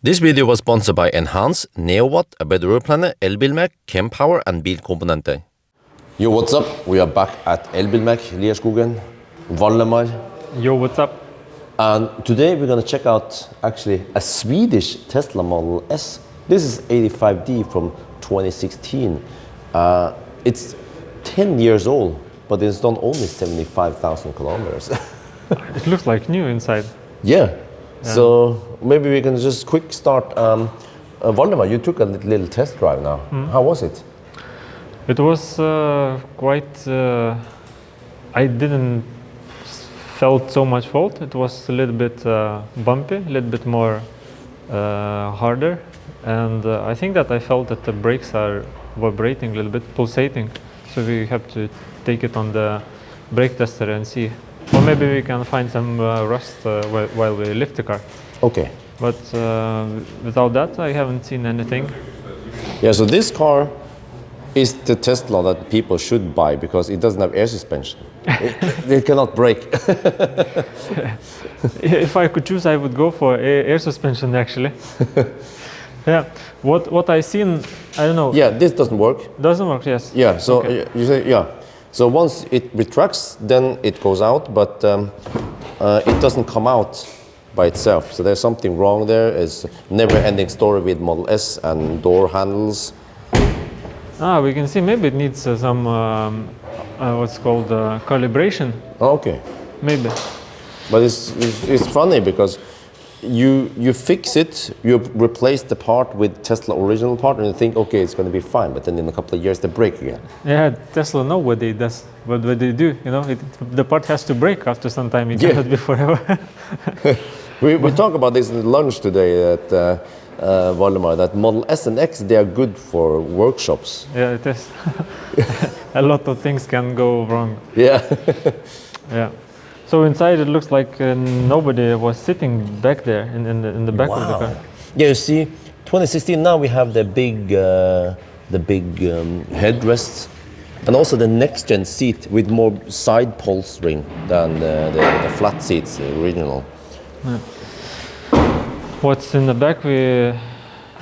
This video was sponsored by Enhance, NeoWatt, A Better Road Planner, Elbilmek, Kempower and Bilkomponenter. Yo, what's up? We are back at Elbilmek, Lierskogen, Valdemar. Yo, what's up? And today we're going to check out actually a Swedish Tesla Model S. This is 85D from 2016. It's 10 years old, but it's done only 75,000 kilometers. It looks like new inside. Yeah. So maybe we can just quick start. Valdemar, you took a little test drive now. How was it? It was quite. I didn't felt so much fault. It was a little bit bumpy, a little bit more harder, and I think that I felt that the brakes are vibrating a little bit, pulsating. So we have to take it on the brake tester and see. Or maybe we can find some rust while we lift the car. Okay. But without that, I haven't seen anything. Yeah, so this car is the Tesla that people should buy because it doesn't have air suspension. it cannot brake. If I could choose, I would go for air suspension actually. Yeah. What I seen, I don't know. Yeah, this doesn't work. Doesn't work, yes. Yeah, so okay. You say, yeah. So once it retracts, then it goes out, but it doesn't come out by itself. So there's something wrong there. It's a never-ending story with Model S and door handles. We can see maybe it needs some what's called calibration. Okay. Maybe. But it's funny because you fix it, you replace the part with Tesla original part, and you think, okay, it's going to be fine. But then in a couple of years, they break again. Yeah, Tesla know what they does, what they do. You know, the part has to break after some time. It cannot be forever. we talk about this in lunch today at Valdemar, that Model S and X, they are good for workshops. Yeah, it is. A lot of things can go wrong. Yeah. Yeah. So inside it looks like nobody was sitting back there in the back of the car. Yeah, you see, 2016 now we have the big headrests, and also the next gen seat with more side polstering than the flat seats, the original. Yeah. What's in the back? We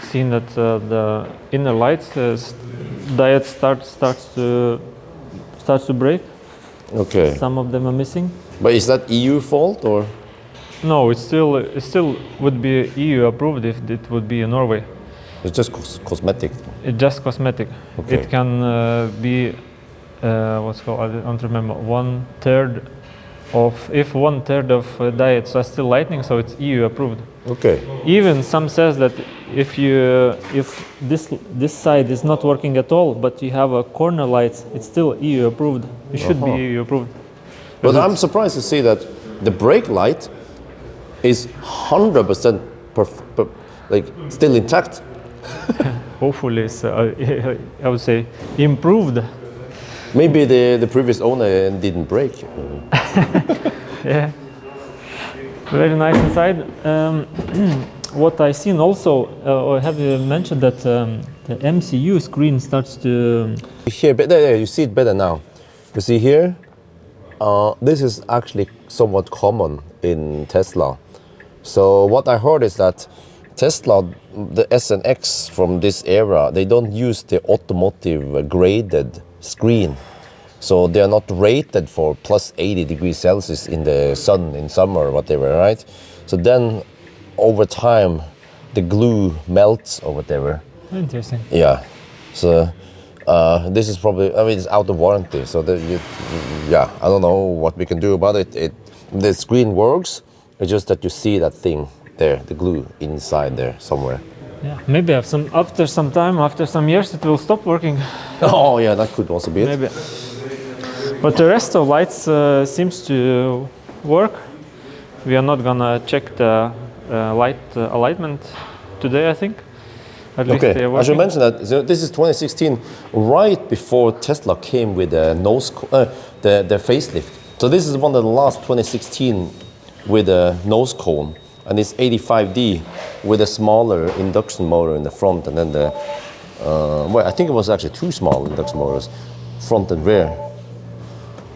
seen that the inner lights diode starts to break. Okay. Some of them are missing. But is that EU fault or? No, it still would be EU approved if it would be in Norway. It's just cosmetic. It's just cosmetic. Okay. It can be what's called, I don't remember, 1/3 of, if 1/3 of diodes are still lightning, so it's EU approved. Okay. Even some says that if this side is not working at all, but you have a corner lights, it's still EU approved. It should be EU approved. But I'm surprised to see that the brake light is 100% like still intact. Hopefully it's, I would say, improved. Maybe the previous owner didn't brake. Yeah. Very nice inside. What I seen also, or have you mentioned that the MCU screen starts to... Here, there, you see it better now. You see here, this is actually somewhat common in Tesla. So what I heard is that Tesla, the S and X from this era, they don't use the automotive graded screen. So they are not rated for plus 80 degrees Celsius in the sun in summer or whatever, right? So then over time, the glue melts or whatever. Interesting. Yeah. So this is probably, I mean, it's out of warranty. So yeah, I don't know what we can do about it. The screen works. It's just that you see that thing there, the glue inside there somewhere. Yeah, maybe after some time, after some years, it will stop working. Oh yeah, that could also be it. Maybe. But the rest of lights seems to work. We are not gonna check the light alignment today, I think. At least they are working. I should mention that this is 2016, right before Tesla came with the the facelift. So this is one of the last 2016 with a nose cone, and it's 85D with a smaller induction motor in the front, and then the well, I think it was actually two small induction motors, front and rear.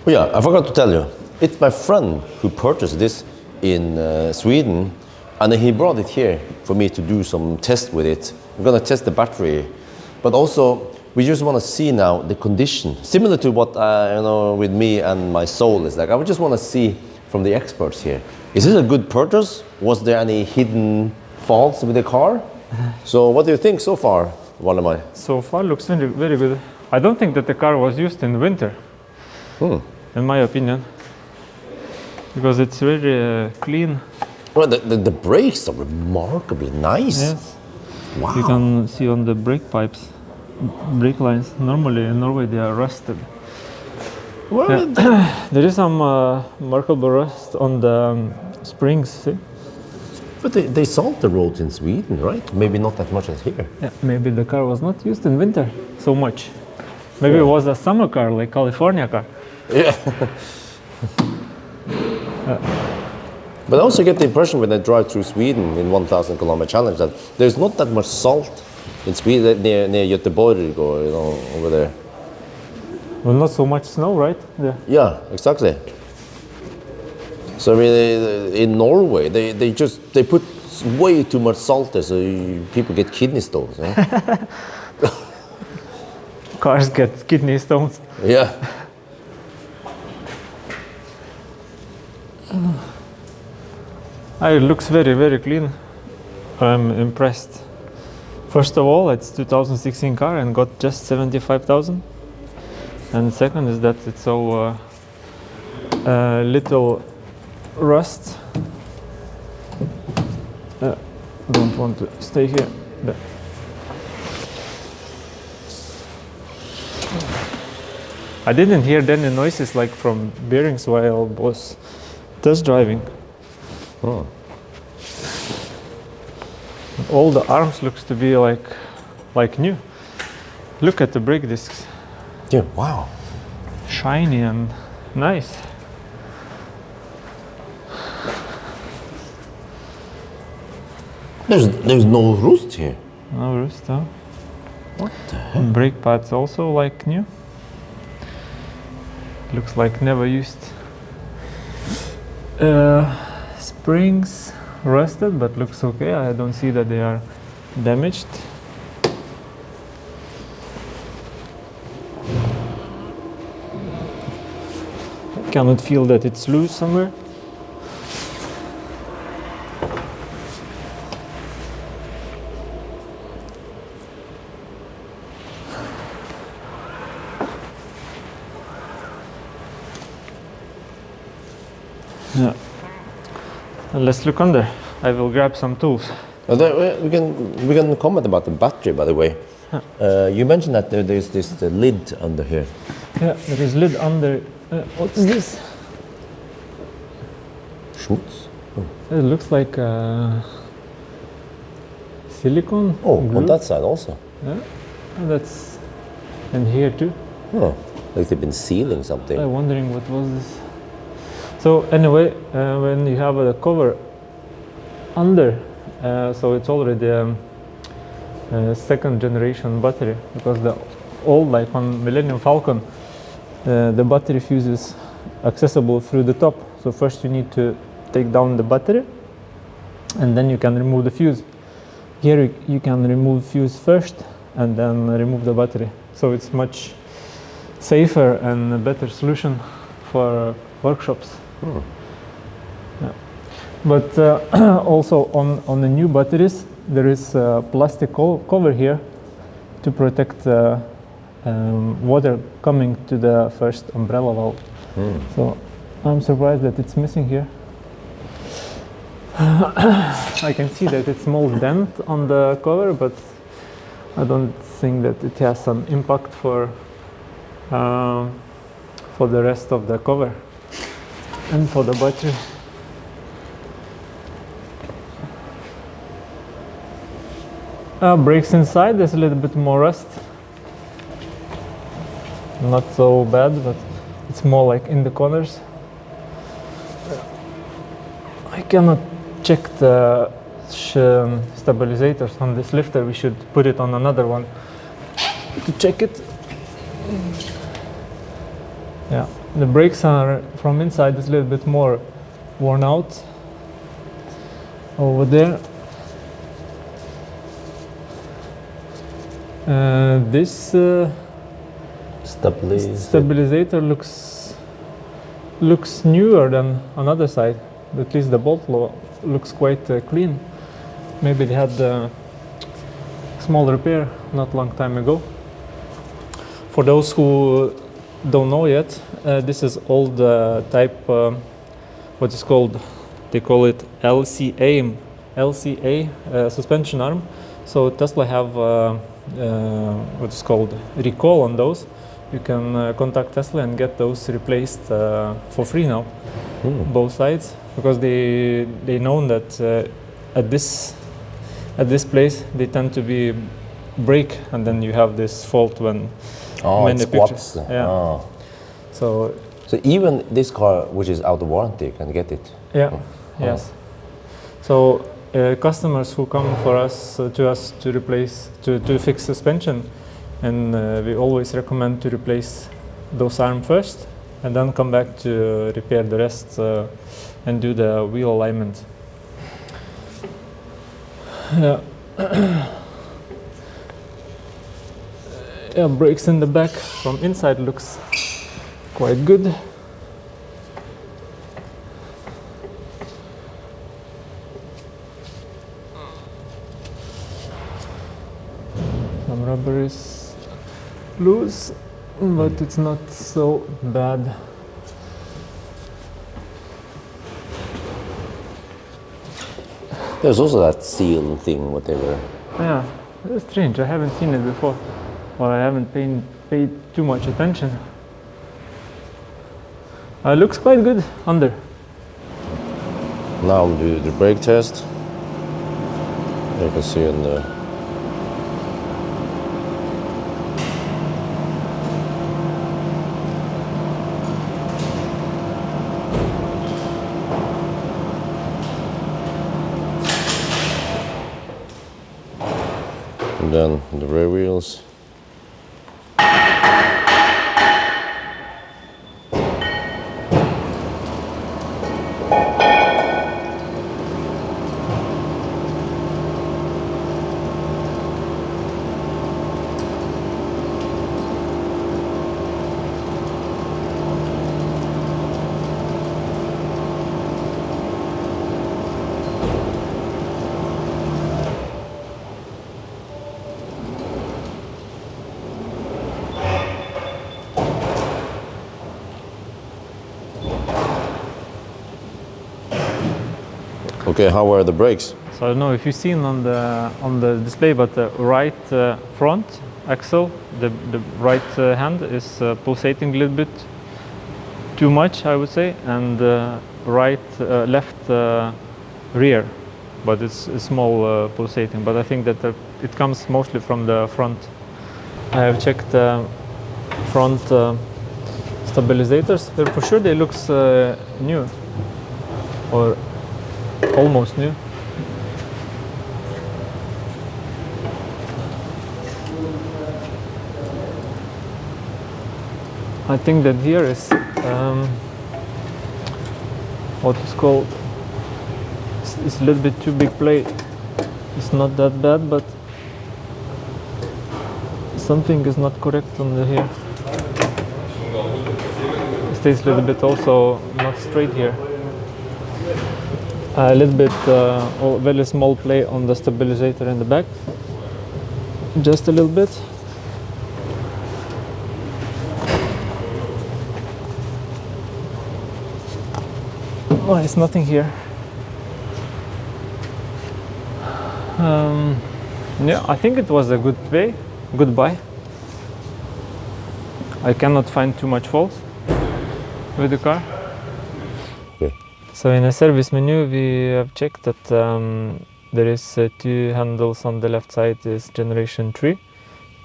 Oh yeah, I forgot to tell you, it's my friend who purchased this in Sweden And then he brought it here for me to do some test with it. I'm gonna test the battery, but also we just want to see now the condition, similar to what you know, with me and my Soul is like. I would just want to see from the experts here. Is this a good purchase? Was there any hidden faults with the car? So what do you think so far, Waldemar? So far looks very, very good. I don't think that the car was used in winter, in my opinion, because it's very clean. Well, the brakes are remarkably nice. Yes. Wow. You can see on the brake pipes, brake lines. Normally in Norway they are rusted. Well, There is some remarkable rust on the springs. See? but they salt the roads in Sweden, right? Maybe not that much as here. Yeah, maybe the car was not used in winter so much. Maybe it was a summer car, like California car. Yeah. But I also get the impression when I drive through Sweden in 1,000 kilometer challenge that there's not that much salt in Sweden near Göteborg or over there. Well, not so much snow, right? Yeah, exactly. So I mean, in Norway, they put way too much salt there, so people get kidney stones. Cars get kidney stones. Yeah. It looks very, very clean. I'm impressed. First of all, it's 2016 car and got just 75,000. And second is that it's so little rust. Don't want to stay here. There. I didn't hear any noises like from bearings while I was test driving. Oh. All the arms looks to be like new. Look at the brake discs. Yeah, wow. Shiny and nice. There's no rust here. No rust, huh? What the heck? Brake pads also like new. Looks like never used. Springs rusted, but looks okay. I don't see that they are damaged. I cannot feel that it's loose somewhere. Yeah. And let's look under. I will grab some tools. We can comment about the battery, by the way. You mentioned that there's this lid under here. Yeah, there is lid under. What is this? Schmutz? It looks like silicone. Oh, glue. on that side also. Yeah, and that's and here too. Oh, like they've been sealing something. I'm wondering what was this. So anyway, when you have a cover under, so it's already a second generation battery, because the old, like on Millennium Falcon, the battery fuse is accessible through the top. So first you need to take down the battery, and then you can remove the fuse. Here you can remove fuse first and then remove the battery. So it's much safer and a better solution for workshops. Yeah. But also on the new batteries, there is a plastic cover here to protect water coming to the first umbrella valve. So I'm surprised that it's missing here. I can see that it's small dent on the cover, but I don't think that it has some impact for the rest of the cover and for the battery. Brakes inside, there's a little bit more rust. Not so bad, but it's more like in the corners. I cannot check the stabilizers on this lifter. We should put it on another one to check it. Yeah, the brakes are from inside is a little bit more worn out. over there. This stabilizer looks newer than on other side. At least the bolt looks quite clean. Maybe they had a small repair not long time ago. For those who don't know yet, this is old type, what is called, they call it LCA suspension arm. So Tesla have what is called recall on those. You can contact Tesla and get those replaced for free now, both sides, because they know that at this place they tend to be break, and then you have this fault when it squats. Yeah. Oh. So even this car, which is out of warranty, can get it. Yeah. Yes. So customers who come to us to replace to fix suspension, and we always recommend to replace those arms first, and then come back to repair the rest and do the wheel alignment. Yeah. Yeah, brakes in the back from inside looks quite good. Some rubber is loose, but it's not so bad. There's also that seal thing, whatever. Yeah, that's strange. I haven't seen it before, or I haven't paid too much attention. Looks quite good under. Now we'll do the brake test. You can see in the and then the rear wheels. Okay, how were the brakes? So I don't know if you've seen on the display, but the right front axle, the right hand is pulsating a little bit too much, I would say, and left rear, but it's a small pulsating. But I think that it comes mostly from the front. I have checked front stabilizers. For sure, they looks new, or almost new. I think that here is what is called, it's a little bit too big plate. It's not that bad, but something is not correct on the here. It stays a little bit also not straight here. A little bit very small play on the stabilizer in the back, just a little bit. No, it's nothing here. Yeah, I think it was a good buy. I cannot find too much faults with the car. Okay. So in the service menu, we have checked that there is two handles on the left side is generation 3,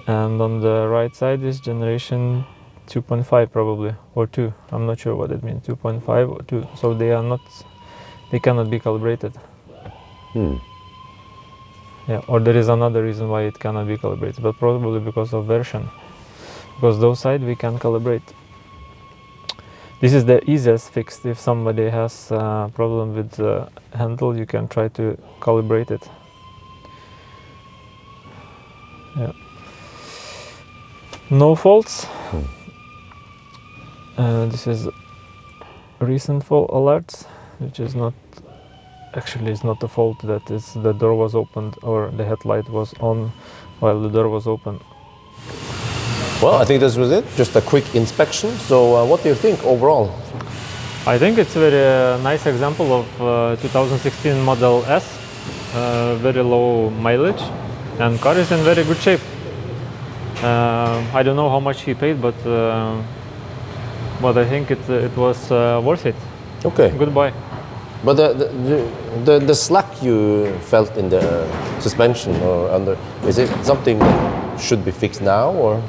and on the right side is generation 2.5 probably, or 2. I'm not sure what it means, 2.5 or 2. So they cannot be calibrated. Yeah, or there is another reason why it cannot be calibrated, but probably because of version. Because those side we can calibrate. This is the easiest fix. If somebody has a problem with the handle, you can try to calibrate it. Yeah. No faults. This is recent fault alerts, which is not actually is not a fault. That is the door was opened or the headlight was on while the door was open. Well, I think this was it. Just a quick inspection. So, what do you think overall? I think it's a very nice example of 2016 Model S, very low mileage, and car is in very good shape. I don't know how much he paid, but I think it was worth it. Okay. Goodbye. But the slack you felt in the suspension or under, is it something that should be fixed now or?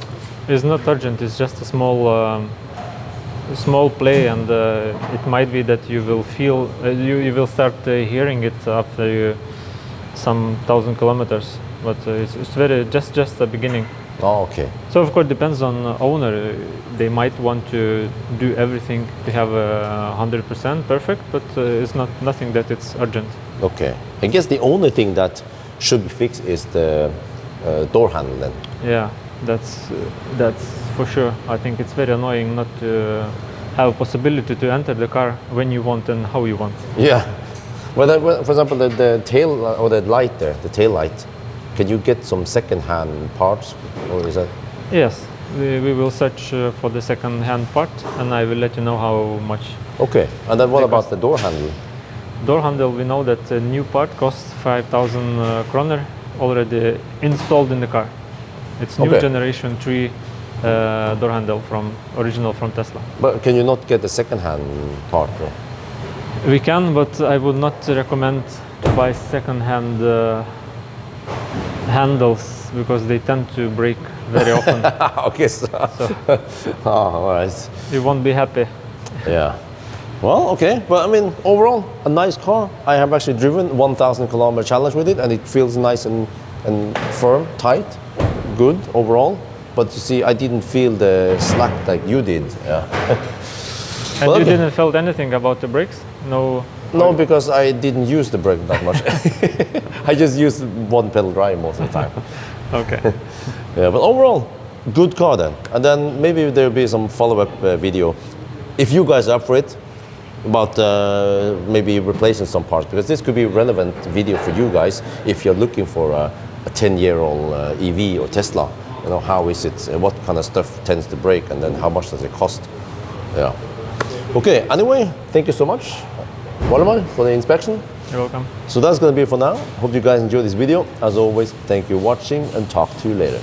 It's not urgent. It's just a small play, and it might be that you will feel you will start hearing it after some 1,000 kilometers. But it's very just the beginning. Oh, okay. So of course depends on owner. They might want to do everything to have 100% perfect, but it's nothing that it's urgent. Okay. I guess the only thing that should be fixed is the door handle then. Yeah, that's for sure. I think it's very annoying not to have a possibility to enter the car when you want and how you want. Yeah. Well, for example, the tail or the light there, the tail light, can you get some second-hand parts, or is that? Yes, we will search for the second-hand part, and I will let you know how much. Okay. And then what about the door handle? Door handle, we know that a new part costs 5,000 kroner already installed in the car. It's new generation 3 door handle original from Tesla. But can you not get the second-hand part? Or? We can, but I would not recommend to buy second-hand handles because they tend to break very often. Okay, so. Oh, all right. You won't be happy. Yeah. Well, okay. But I mean, overall, a nice car. I have actually driven 1,000 kilometer challenge with it, and it feels nice and firm, tight, good overall. But you see, I didn't feel the slack like you did. Yeah. And you didn't felt anything about the brakes? No. No, because I didn't use the brake that much. I just used one pedal drive most of the time. Okay. Yeah, but overall, good car then. And then maybe there'll be some follow-up video, if you guys are up for it, about maybe replacing some parts, because this could be a relevant video for you guys if you're looking for a 10-year-old EV or Tesla. You know, how is it, what kind of stuff tends to break, and then how much does it cost? Yeah. Okay, anyway, thank you so much, Waldemar, for the inspection. You're welcome. So that's going to be it for now. Hope you guys enjoyed this video. As always, thank you for watching, and talk to you later.